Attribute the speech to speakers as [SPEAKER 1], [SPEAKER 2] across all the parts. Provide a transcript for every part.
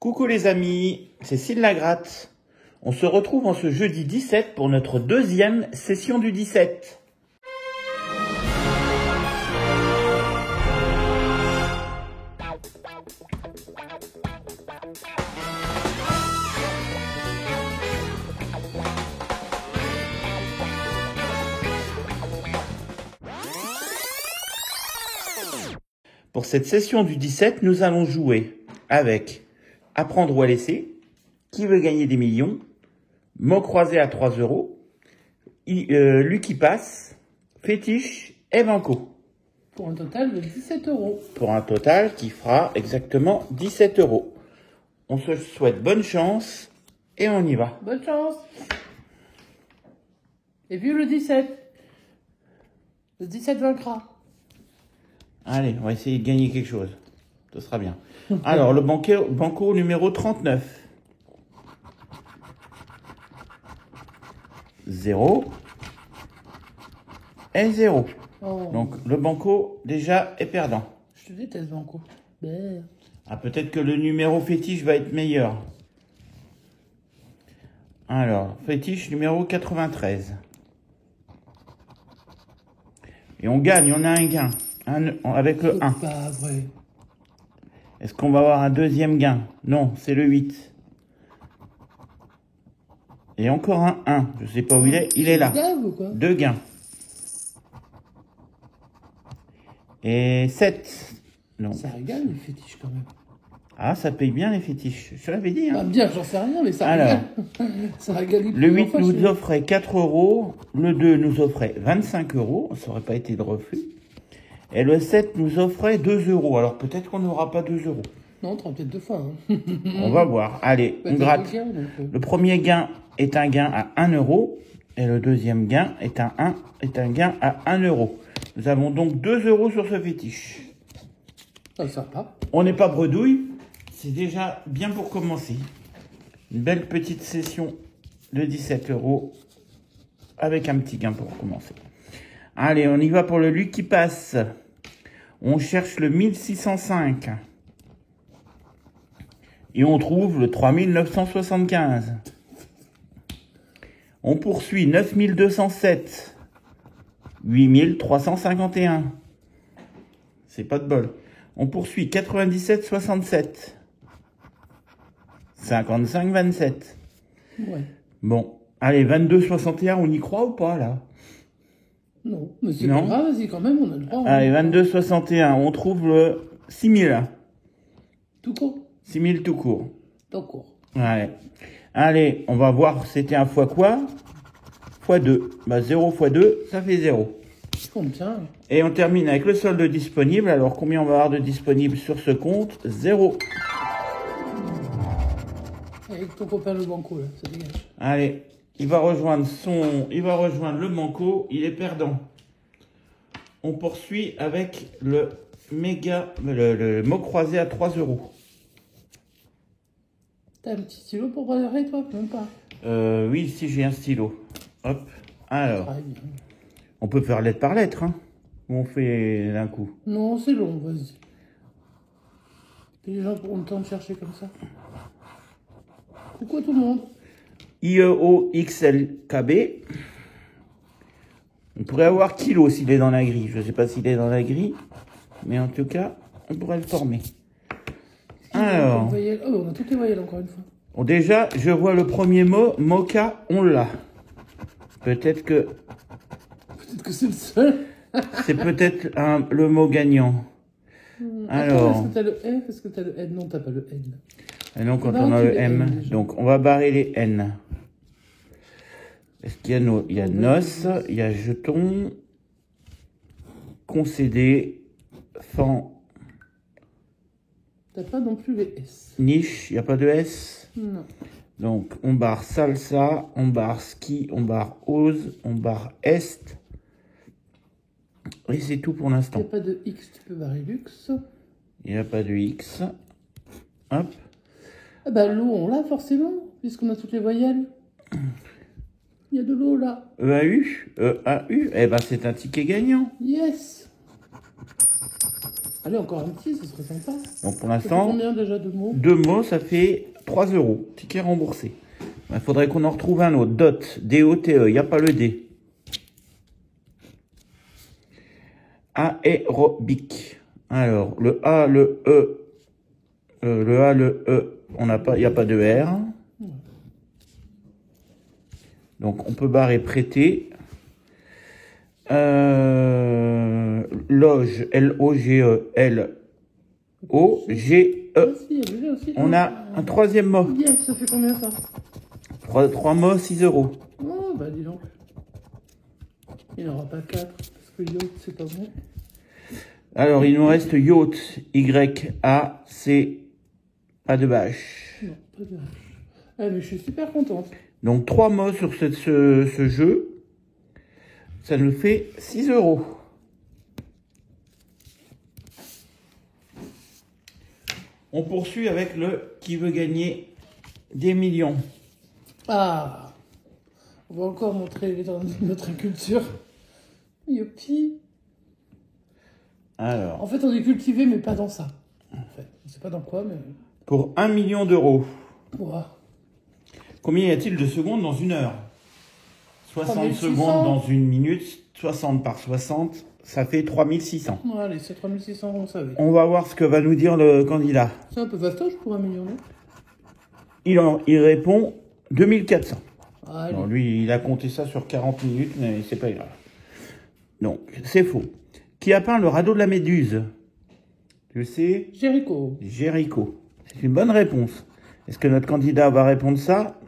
[SPEAKER 1] Coucou les amis, c'est Céline Lagratte. On se retrouve en ce jeudi 17 pour notre deuxième session du 17. Pour cette session du 17, nous allons jouer avec Apprendre ou à laisser, Qui veut gagner des millions, Mots croisés à 3 €, Lui qui passe, Fétiche et Banco.
[SPEAKER 2] Pour un total de 17 €.
[SPEAKER 1] Pour un total qui fera exactement 17 €. On se souhaite bonne chance et on y va.
[SPEAKER 2] Bonne chance. Et vive le 17. Le 17 vaincra.
[SPEAKER 1] Allez, on va essayer de gagner quelque chose. Ce sera bien. Alors, le banco numéro 39. 0 et 0.
[SPEAKER 2] Oh.
[SPEAKER 1] Donc, le banco, déjà, est perdant.
[SPEAKER 2] Je te déteste, Banco.
[SPEAKER 1] Ah, peut-être que le numéro fétiche va être meilleur. Alors, fétiche numéro 93. Et on gagne, on a un gain. Avec le 1.
[SPEAKER 2] C'est pas vrai.
[SPEAKER 1] Est-ce qu'on va avoir un deuxième gain? Non, c'est le 8. Et encore un 1. Je sais pas où il est. Il est là.
[SPEAKER 2] Grave ou quoi?
[SPEAKER 1] 2 gains. Et 7. Non.
[SPEAKER 2] Ça régale les fétiches quand même.
[SPEAKER 1] Ah, ça paye bien les fétiches. Je te l'avais dit. Hein.
[SPEAKER 2] Bah bien, j'en sais rien, mais ça
[SPEAKER 1] Alors,
[SPEAKER 2] régale. Ça régale.
[SPEAKER 1] Le 8 nous offrait 4 €. Le 2 nous offrait 25 €. Ça aurait pas été de refus. Et le 7 nous offrait 2 €. Alors peut-être qu'on n'aura pas 2 €.
[SPEAKER 2] Non, tu auras peut-être deux fois. Hein.
[SPEAKER 1] On va voir. Allez, on gratte. Le premier gain est un gain à 1 €. Et le deuxième gain est un gain à 1 €. Nous avons donc 2 € sur ce fétiche.
[SPEAKER 2] Ah, ça va.
[SPEAKER 1] On n'est pas bredouille. C'est déjà bien pour commencer. Une belle petite session de 17 € avec un petit gain pour commencer. Allez, on y va pour le lui qui passe. On cherche le 1605. Et on trouve le 3975. On poursuit 9207. 8351. C'est pas de bol. On poursuit 9767. 5527.
[SPEAKER 2] Ouais.
[SPEAKER 1] Bon, allez, 2261, on y croit ou pas là?
[SPEAKER 2] Non, mais c'est pas grave, vas-y, quand même, on a le droit.
[SPEAKER 1] Allez, 2261, on trouve le 6000.
[SPEAKER 2] Tout court.
[SPEAKER 1] 6000 tout court.
[SPEAKER 2] Tout court.
[SPEAKER 1] Ouais. Allez, on va voir, c'était un fois quoi? Fois 2. Bah, 0 fois 2, ça fait 0.
[SPEAKER 2] Combien?
[SPEAKER 1] Et on termine avec le solde disponible. Alors, combien on va avoir de disponible sur ce compte? 0.
[SPEAKER 2] Avec ton copain le Banco, là, ça dégage.
[SPEAKER 1] Allez, il va rejoindre le banco, il est perdant. On poursuit avec le mot croisé à 3 €.
[SPEAKER 2] T'as un petit stylo pour barrer, toi? Même pas.
[SPEAKER 1] Oui, si j'ai un stylo. Hop. Alors,
[SPEAKER 2] Très bien.
[SPEAKER 1] on peut faire lettre par lettre, hein. Ou on fait d'un coup.
[SPEAKER 2] Non, c'est long, vas-y. Les gens pourront le temps de chercher comme ça. Coucou à tout le monde.
[SPEAKER 1] IEOXLKB. On pourrait avoir kilo s'il est dans la grille. Je ne sais pas s'il est dans la grille. Mais en tout cas, on pourrait le former. Alors.
[SPEAKER 2] Oh, on a toutes les voyelles encore une fois.
[SPEAKER 1] Bon, déjà, je vois le premier mot. Mocha, on l'a. Peut-être que
[SPEAKER 2] c'est le seul.
[SPEAKER 1] c'est peut-être le mot gagnant. Alors.
[SPEAKER 2] Est-ce que t'as le F? Est-ce que t'as le N? Non, t'as pas le N.
[SPEAKER 1] Et non, quand on a le M. Donc, on va barrer les N. Est-ce qu'il y a il y a noce, il y a jeton, concédé, fan.
[SPEAKER 2] T'as pas non plus les S.
[SPEAKER 1] Niche, il n'y a pas de S.
[SPEAKER 2] Non.
[SPEAKER 1] Donc, on barre salsa, on barre ski, on barre ose, on barre est. Et c'est tout pour l'instant.
[SPEAKER 2] Il n'y a pas de X, tu peux barrer luxe.
[SPEAKER 1] Il n'y a pas de X. Hop.
[SPEAKER 2] Ah bah l'eau, on l'a forcément, puisqu'on a toutes les voyelles. Il y a de l'eau là.
[SPEAKER 1] EAU, EAU, eh ben c'est un ticket gagnant.
[SPEAKER 2] Yes. Allez, encore un petit, ce serait sympa.
[SPEAKER 1] Donc pour
[SPEAKER 2] Ça fait
[SPEAKER 1] l'instant,
[SPEAKER 2] combien déjà de mots?
[SPEAKER 1] 2 mots, ça fait 3 euros. Ticket remboursé. Il faudrait qu'on en retrouve un autre. Dot, D-O-T-E, il n'y a pas le D. Aérobic. Alors, le A, le E, le E, on n'a pas, il n'y a pas de R. Donc, on peut barrer prêter. Loge, L-O-G-E, L-O-G-E. On a un troisième mot.
[SPEAKER 2] Yes, ça fait combien ça?
[SPEAKER 1] 3 mots, 6 euros.
[SPEAKER 2] Oh, bah dis donc. Il n'y en aura pas 4, parce que yacht, c'est pas bon.
[SPEAKER 1] Alors, il nous reste yacht, Y-A-C, pas de bâche.
[SPEAKER 2] Non, pas de H. Ah, mais je suis super contente.
[SPEAKER 1] Donc, 3 mots sur ce jeu. Ça nous fait 6 euros. On poursuit avec le qui veut gagner des millions.
[SPEAKER 2] Ah, on va encore montrer notre culture. Youpi.
[SPEAKER 1] Alors,
[SPEAKER 2] En fait, on est cultivé, mais pas dans ça. En fait, on sait pas dans quoi, mais...
[SPEAKER 1] pour 1 million d'euros,
[SPEAKER 2] Ouah.
[SPEAKER 1] combien y a-t-il de secondes dans une heure? 60
[SPEAKER 2] 3600.
[SPEAKER 1] secondes dans une minute, 60 par 60, ça fait 3600.
[SPEAKER 2] Ouais, allez, c'est 3600, on savait.
[SPEAKER 1] On va voir ce que va nous dire le candidat.
[SPEAKER 2] C'est un peu vastoche pour 1 million, non?
[SPEAKER 1] Il répond 2400.
[SPEAKER 2] Allez.
[SPEAKER 1] Bon, lui, il a compté ça sur 40 minutes, mais c'est pas grave. Donc, c'est faux. Qui a peint le radeau de la Méduse? Tu le sais?
[SPEAKER 2] Jéricho.
[SPEAKER 1] Géricault. C'est une bonne réponse. Est-ce que notre candidat va répondre ça?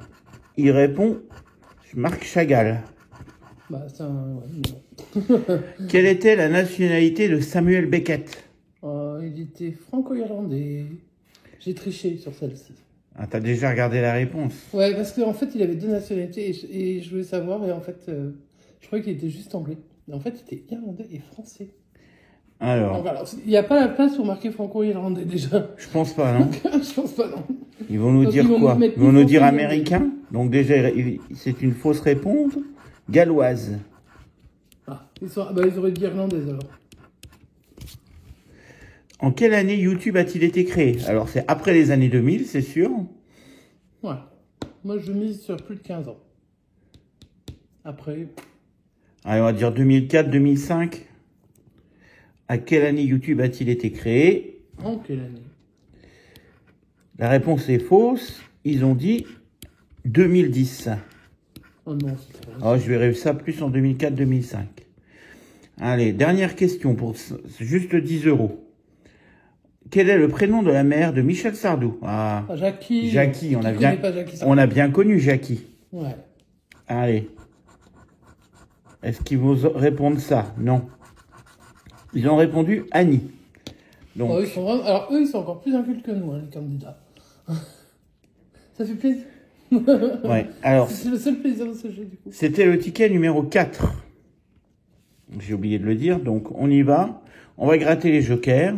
[SPEAKER 1] Il répond Marc Chagall.
[SPEAKER 2] Bah, c'est un... Ouais, non.
[SPEAKER 1] Quelle était la nationalité de Samuel Beckett?
[SPEAKER 2] Il était franco-irlandais. J'ai triché sur celle-ci.
[SPEAKER 1] Ah, t'as déjà regardé la réponse.
[SPEAKER 2] Ouais, parce qu'en fait, il avait deux nationalités et je voulais savoir. Et en fait, je croyais qu'il était juste anglais. Mais en fait, il était irlandais et français.
[SPEAKER 1] Alors,
[SPEAKER 2] Donc, voilà, il n'y a pas la place pour marquer franco-irlandais déjà.
[SPEAKER 1] je pense pas, non?
[SPEAKER 2] Je pense pas, non.
[SPEAKER 1] Ils vont nous
[SPEAKER 2] Donc,
[SPEAKER 1] dire
[SPEAKER 2] ils vont
[SPEAKER 1] quoi?
[SPEAKER 2] nous mettre
[SPEAKER 1] Ils vont nous dire
[SPEAKER 2] français,
[SPEAKER 1] américain. Donc déjà, c'est une fausse réponse. Galloise.
[SPEAKER 2] Ah, bah, ils auraient dit irlandaise alors.
[SPEAKER 1] En quelle année YouTube a-t-il été créé? Alors, c'est après les années 2000, c'est sûr.
[SPEAKER 2] Ouais. Moi, je mise sur plus de 15 ans. Après,
[SPEAKER 1] Allez, on va dire 2004, 2005. À quelle année YouTube a-t-il été créé?
[SPEAKER 2] en quelle année?
[SPEAKER 1] La réponse est fausse. Ils ont dit 2010.
[SPEAKER 2] Oh non, c'est trop.
[SPEAKER 1] Oh, je verrai ça plus en 2004-2005. Allez, dernière question pour juste 10 euros. Quel est le prénom de la mère de Michel Sardou? Ah,
[SPEAKER 2] Jackie.
[SPEAKER 1] Jackie,
[SPEAKER 2] Qui connaît pas Jackie Sardou?
[SPEAKER 1] on a bien connu Jackie.
[SPEAKER 2] Ouais.
[SPEAKER 1] Allez. Est-ce qu'ils vous répondent ça? Non. Ils ont répondu Annie. Donc,
[SPEAKER 2] Oh, alors, eux, ils sont encore plus incultes que nous, hein, les candidats. Ça fait plaisir.
[SPEAKER 1] ouais. Alors,
[SPEAKER 2] C'est le seul plaisir de ce jeu, du coup.
[SPEAKER 1] c'était le ticket numéro 4. J'ai oublié de le dire, donc on y va. On va gratter les jokers.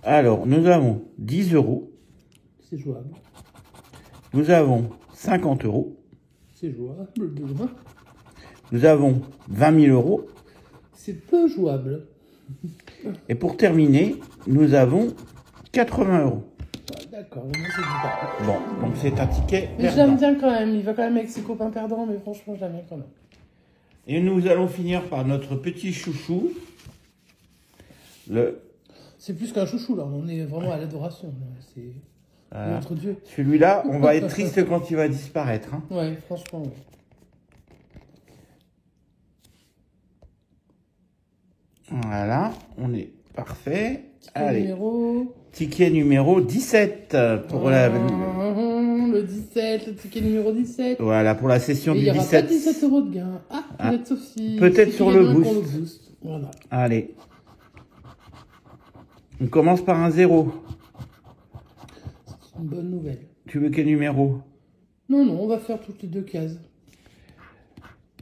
[SPEAKER 1] Alors, nous avons 10 euros.
[SPEAKER 2] C'est jouable.
[SPEAKER 1] Nous avons 50 euros.
[SPEAKER 2] C'est jouable.
[SPEAKER 1] Nous avons 20 000 euros.
[SPEAKER 2] C'est peu jouable.
[SPEAKER 1] Et pour terminer, nous avons 80 euros.
[SPEAKER 2] Ouais, d'accord, moi c'est du pas.
[SPEAKER 1] Bon, donc c'est un ticket
[SPEAKER 2] Mais je
[SPEAKER 1] perdant.
[SPEAKER 2] l'aime bien quand même. Il va quand même avec ses copains perdants, mais franchement, je l'aime bien quand même.
[SPEAKER 1] Et nous allons finir par notre petit chouchou.
[SPEAKER 2] C'est plus qu'un chouchou, là. On est vraiment à l'adoration. Là. C'est notre Dieu.
[SPEAKER 1] Celui-là, on va être triste quand il va disparaître. Hein.
[SPEAKER 2] Ouais, franchement, ouais.
[SPEAKER 1] Voilà, on est parfait. Allez,
[SPEAKER 2] Numéro...
[SPEAKER 1] ticket numéro 17 pour
[SPEAKER 2] le 17, le ticket numéro 17.
[SPEAKER 1] voilà, pour la session
[SPEAKER 2] Et
[SPEAKER 1] du
[SPEAKER 2] il n'y aura
[SPEAKER 1] 17.
[SPEAKER 2] pas 17 euros de gain. Ah, peut-être Sophie.
[SPEAKER 1] Peut-être sur le boost.
[SPEAKER 2] Pour le boost. Voilà.
[SPEAKER 1] Allez. On commence par un 0.
[SPEAKER 2] C'est une bonne nouvelle.
[SPEAKER 1] Tu veux quel numéro?
[SPEAKER 2] Non, on va faire toutes les deux cases.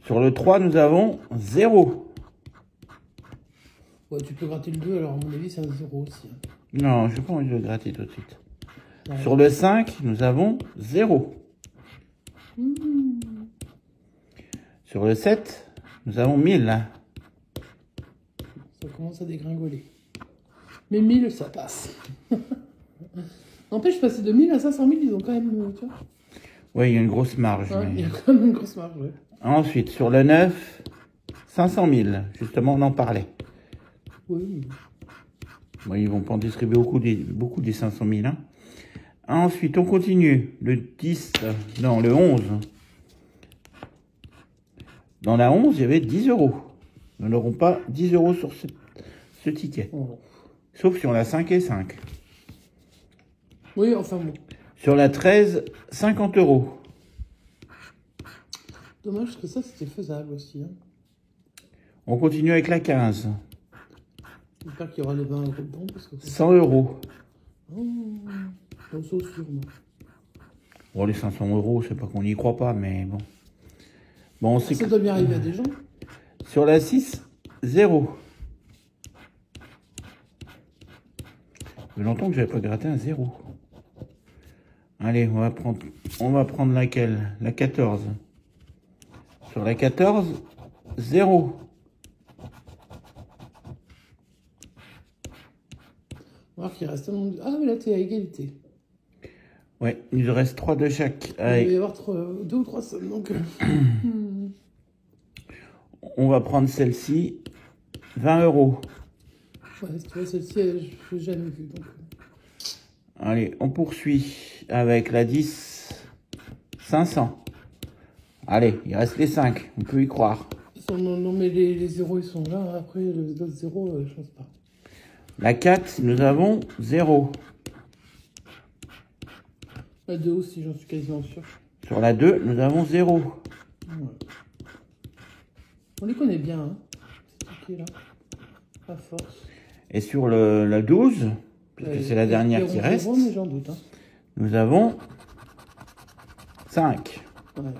[SPEAKER 1] Sur le 3, nous avons 0.
[SPEAKER 2] Ouais, tu peux gratter le 2, alors à mon avis, c'est un 0 aussi.
[SPEAKER 1] Non, je n'ai pas envie de le gratter tout de suite.
[SPEAKER 2] Ouais.
[SPEAKER 1] Sur le 5, nous avons 0. Sur le 7, nous avons 1000.
[SPEAKER 2] Ça commence à dégringoler. Mais 1000, ça passe. N'empêche, passer de 1000 à 500 000, ils ont quand même, tu vois.
[SPEAKER 1] Oui, il y a une grosse marge.
[SPEAKER 2] Ouais,
[SPEAKER 1] mais-
[SPEAKER 2] il y a quand même une grosse marge, ouais.
[SPEAKER 1] Ensuite, sur le 9, 500 000. Justement, on en parlait.
[SPEAKER 2] Oui.
[SPEAKER 1] Bon, ils vont pas en distribuer beaucoup des 500 000. Hein. Ensuite, on continue. Le 10, non, le 11. Dans la 11, il y avait 10 euros. Nous n'aurons pas 10 euros sur ce ticket.
[SPEAKER 2] Oh.
[SPEAKER 1] Sauf sur la 5 et 5.
[SPEAKER 2] Oui, enfin bon.
[SPEAKER 1] Sur la 13, 50 euros.
[SPEAKER 2] Dommage que ça, c'était faisable aussi. Hein.
[SPEAKER 1] On continue avec la 15.
[SPEAKER 2] J'espère qu'il y aura les 20 euros dedans. Parce que...
[SPEAKER 1] 100 euros.
[SPEAKER 2] Oh, ça sûrement.
[SPEAKER 1] Bon, les 500 euros, c'est pas qu'on n'y croit pas, mais bon. Bon, on sait
[SPEAKER 2] Ça
[SPEAKER 1] que-
[SPEAKER 2] doit bien arriver à des gens.
[SPEAKER 1] Sur la 6, 0. Ça fait longtemps que j'avais pas gratté un 0. Allez, on va prendre laquelle? La 14. Sur la 14, 0.
[SPEAKER 2] On va voir qu'il reste un nombre de... Ah, mais là, t'es à égalité.
[SPEAKER 1] Ouais, il nous reste 3 de chaque.
[SPEAKER 2] Il va
[SPEAKER 1] Allez,
[SPEAKER 2] y avoir 2 ou 3 sommes, donc...
[SPEAKER 1] on va prendre celle-ci, 20 euros.
[SPEAKER 2] Ouais, tu vois, celle-ci, je l'ai jamais vue, donc...
[SPEAKER 1] Allez, on poursuit avec la 10, 500. Allez, il reste les 5, on peut y croire.
[SPEAKER 2] Non, mais les zéros, ils sont là. Après, les autres zéros, je pense pas.
[SPEAKER 1] La 4, nous avons 0.
[SPEAKER 2] La 2 aussi, j'en suis quasiment sûr.
[SPEAKER 1] Sur la 2, nous avons 0.
[SPEAKER 2] Ouais. On les connaît bien, hein, ces tickets-là. À force.
[SPEAKER 1] Et sur la 12, puisque c'est la dernière qui reste,
[SPEAKER 2] Zéro, mais j'en doute. Hein.
[SPEAKER 1] nous avons 5.
[SPEAKER 2] Voilà.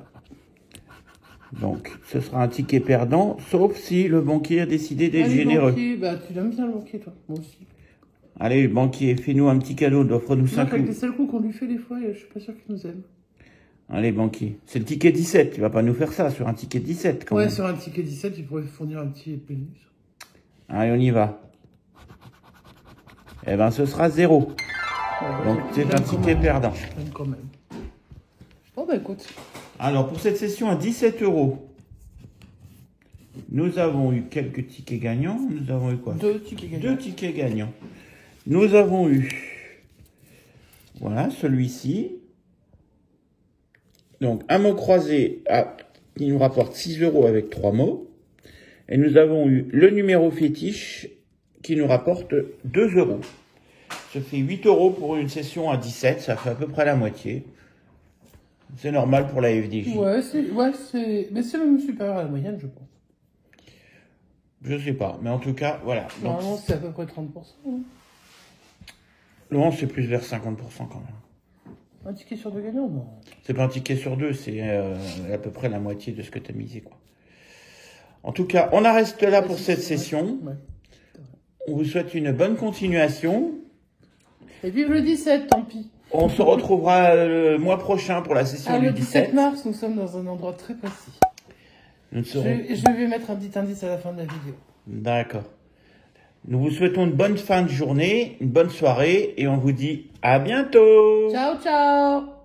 [SPEAKER 1] Donc, ce sera un ticket perdant, sauf si le banquier a décidé d'être
[SPEAKER 2] Allez,
[SPEAKER 1] généreux.
[SPEAKER 2] banquier, bah, tu l'aimes bien le banquier, toi. Moi aussi.
[SPEAKER 1] Allez, banquier, fais-nous un petit cadeau, offre-nous 5
[SPEAKER 2] Avec les
[SPEAKER 1] coups.
[SPEAKER 2] seuls coups qu'on lui fait des fois, je suis pas sûr qu'il nous aime.
[SPEAKER 1] Allez, banquier. C'est le ticket 17, tu vas pas nous faire ça sur un ticket 17 quand
[SPEAKER 2] Ouais,
[SPEAKER 1] même.
[SPEAKER 2] sur un ticket 17, il pourrait fournir un petit pénis.
[SPEAKER 1] Allez, on y va. Eh ben, ce sera 0.
[SPEAKER 2] Ouais,
[SPEAKER 1] Donc, c'est
[SPEAKER 2] j'aime
[SPEAKER 1] un
[SPEAKER 2] quand
[SPEAKER 1] ticket
[SPEAKER 2] même.
[SPEAKER 1] perdant.
[SPEAKER 2] J'aime quand même. Bon, bah écoute.
[SPEAKER 1] Alors, pour cette session à 17 euros, nous avons eu quelques tickets gagnants. Nous avons eu quoi?
[SPEAKER 2] 2 tickets gagnants.
[SPEAKER 1] 2 tickets gagnants. Nous avons eu, voilà, celui-ci. Donc, un mot croisé qui nous rapporte 6 euros avec 3 mots. Et nous avons eu le numéro fétiche qui nous rapporte 2 euros. Ça fait 8 euros pour une session à 17, ça fait à peu près la moitié. C'est normal pour la FDJ.
[SPEAKER 2] Ouais, mais c'est même supérieur à la moyenne, je pense.
[SPEAKER 1] Je sais pas, mais en tout cas, voilà. Donc,
[SPEAKER 2] Normalement, c'est à peu près 30%. Hein.
[SPEAKER 1] le 11, c'est plus vers 50% quand même.
[SPEAKER 2] Un ticket sur 2 gagnants, non.
[SPEAKER 1] C'est pas un ticket sur 2, c'est à peu près la moitié de ce que tu as misé, quoi. En tout cas, on en reste là pour cette session.
[SPEAKER 2] Ouais.
[SPEAKER 1] On vous souhaite une bonne continuation.
[SPEAKER 2] Et vive le 17, tant pis.
[SPEAKER 1] On se retrouvera le mois prochain pour la session du
[SPEAKER 2] Le
[SPEAKER 1] 17.
[SPEAKER 2] 17 mars, nous sommes dans un endroit très précis.
[SPEAKER 1] Nous serons...
[SPEAKER 2] Je vais mettre un petit indice à la fin de la vidéo.
[SPEAKER 1] D'accord. Nous vous souhaitons une bonne fin de journée, une bonne soirée, et on vous dit à bientôt.
[SPEAKER 2] Ciao, ciao!